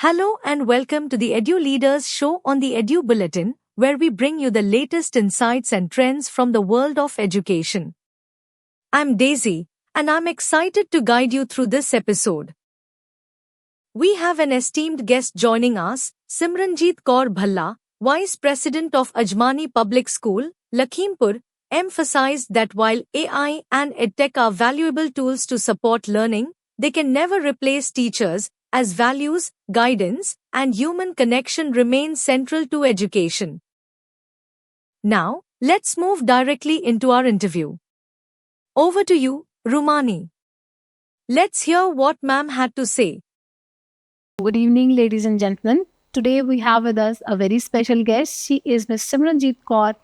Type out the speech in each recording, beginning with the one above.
Hello and welcome to the Edu Leaders Show on the Edu Bulletin, where we bring you the latest insights and trends from the world of education. I'm Daisy, and I'm excited to guide you through this episode. We have an esteemed guest joining us, Simranjeet Kaur Bhalla, Vice President of Ajmani Public School, Lakhimpur, emphasized that while AI and EdTech are valuable tools to support learning, they can never replace teachers, as values, guidance, and human connection remain central to education. Now, let's move directly into our interview. Over to you, Rumani. Let's hear what ma'am had to say. Good evening, ladies and gentlemen. Today we have with us a very special guest. She is Ms. Simranjeet Kaur,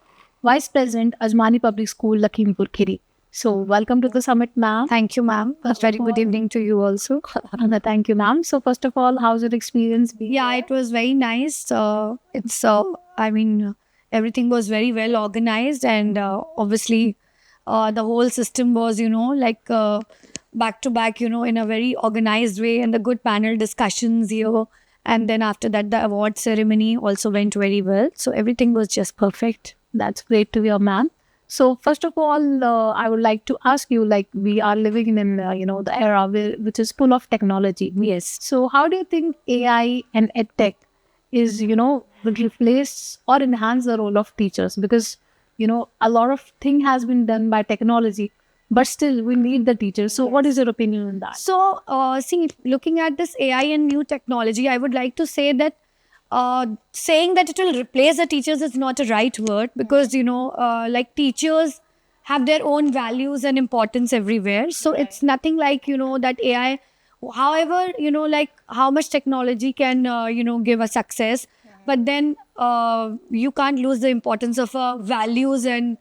Vice President, Ajmani Public School, Lakhimpur Kheri. So, welcome to the summit, ma'am. Thank you, ma'am. A very good evening to you also. Thank you, ma'am. So, first of all, how's your experience been? Yeah, it was very nice. Everything was very well organized, and obviously, the whole system was, back to back, in a very organized way, and the good panel discussions here. And then after that, the award ceremony also went very well. So, everything was just perfect. That's great to hear, ma'am. So, first of all, I would like to ask you, we are living in, the era which is full of technology. Yes. So, how do you think AI and EdTech is, will replace or enhance the role of teachers? Because, a lot of thing has been done by technology, but still we need the teachers. So, what is your opinion on that? So, looking at this AI and new technology, I would like to say that saying that it will replace the teachers is not a right word, because teachers have their own values and importance everywhere. So it's nothing like that AI, however, how much technology can give a success, but then you can't lose the importance of values and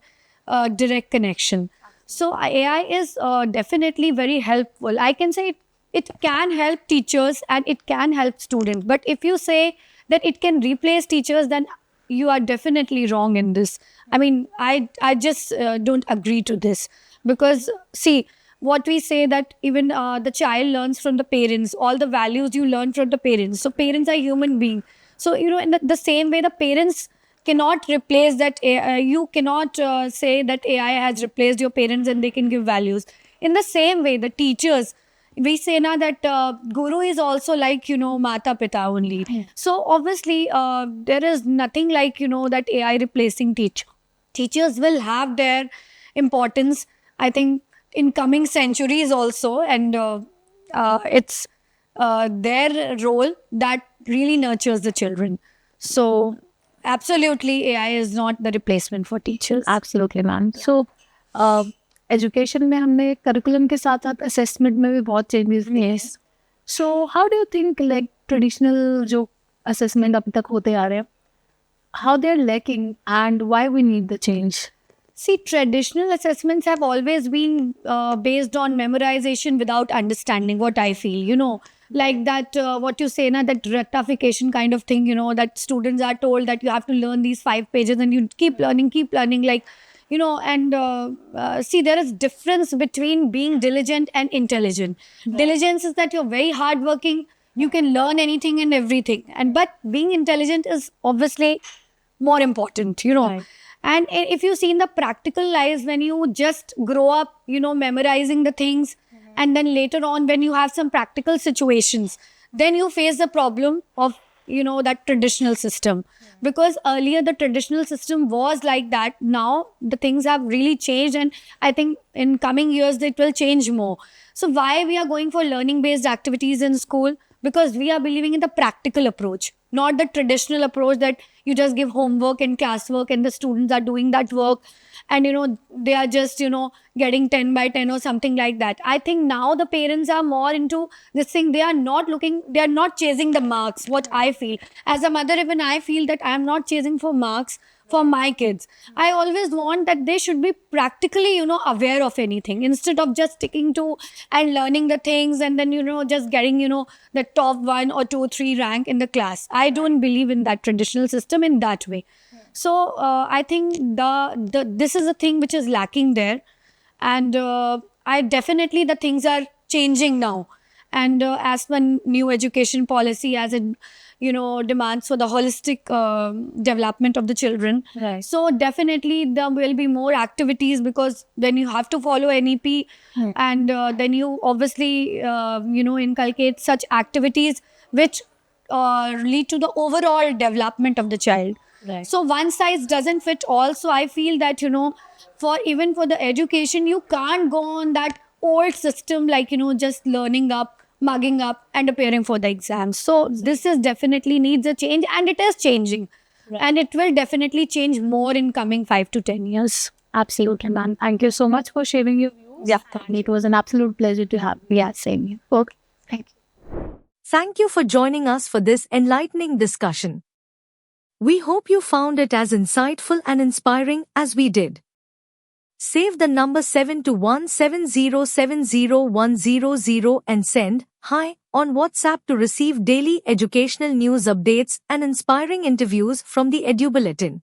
direct connection. So AI is definitely very helpful. I can say it can help teachers and it can help students, but if you say that it can replace teachers, then you are definitely wrong in this. I mean, I just don't agree to this, because see, what we say that even the child learns from the parents, all the values you learn from the parents. So parents are human beings. So, in the same way, the parents cannot replace that. You cannot say that AI has replaced your parents and they can give values. In the same way, the teachers, we say now that guru is also like, mata pita only. So obviously there is nothing like, that AI replacing teachers will have their importance, I think, in coming centuries also. And it's their role that really nurtures the children. So absolutely AI is not the replacement for teachers. Absolutely, ma'am. So, education में हमने curriculum के साथ साथ assessment में भी बहुत changes किए हैं. So how do you think traditional जो असेसमेंट अब तक होते आ रहे हैं, how they're lacking and why we need the change? See, traditional assessments have always been based on memorization without understanding, what I feel, like that, what you say now, that rectification kind of thing, that students are told that you have to learn these 5 pages and you keep learning, see, there is difference between being diligent and intelligent. Diligence is that you're very hardworking, you can learn anything and everything. But being intelligent is obviously more important, Right. And if you see in the practical lives, when you just grow up, memorizing the things, and then later on, when you have some practical situations, then you face the problem of, that traditional system. Because earlier the traditional system was like that. Now the things have really changed, and I think in coming years it will change more. So why we are going for learning based activities in school? Because we are believing in the practical approach, not the traditional approach that you just give homework and classwork and the students are doing that work, and they are just getting 10 by 10 or something like that. I think now the parents are more into this thing. They are not chasing the marks, what I feel. As a mother, even I feel that I am not chasing for marks for my kids. I always want that they should be practically, aware of anything, instead of just sticking to and learning the things and then, just getting, the top 1 or 2 3 rank in the class. I don't believe in that traditional system in that way. So I think this is a thing which is lacking there. And I definitely, the things are changing now. and as per new education policy, as it demands for the holistic development of the children. Right. So definitely there will be more activities, because then you have to follow NEP, Right. and then you obviously inculcate such activities which lead to the overall development of the child. Right. So one size doesn't fit all. So I feel that for the education, you can't go on that old system, like just learning up, mugging up, and appearing for the exams. So this is definitely needs a change, and it is changing. Right. And it will definitely change more in coming 5 to 10 years. Absolutely, ma'am. Thank you so much for sharing your views. Yeah. It was an absolute pleasure to have you. Yeah, same here. Okay. Thank you. Thank you for joining us for this enlightening discussion. We hope you found it as insightful and inspiring as we did. Save the number 72170701000 and send "Hi" on WhatsApp to receive daily educational news updates and inspiring interviews from the Edu Bulletin.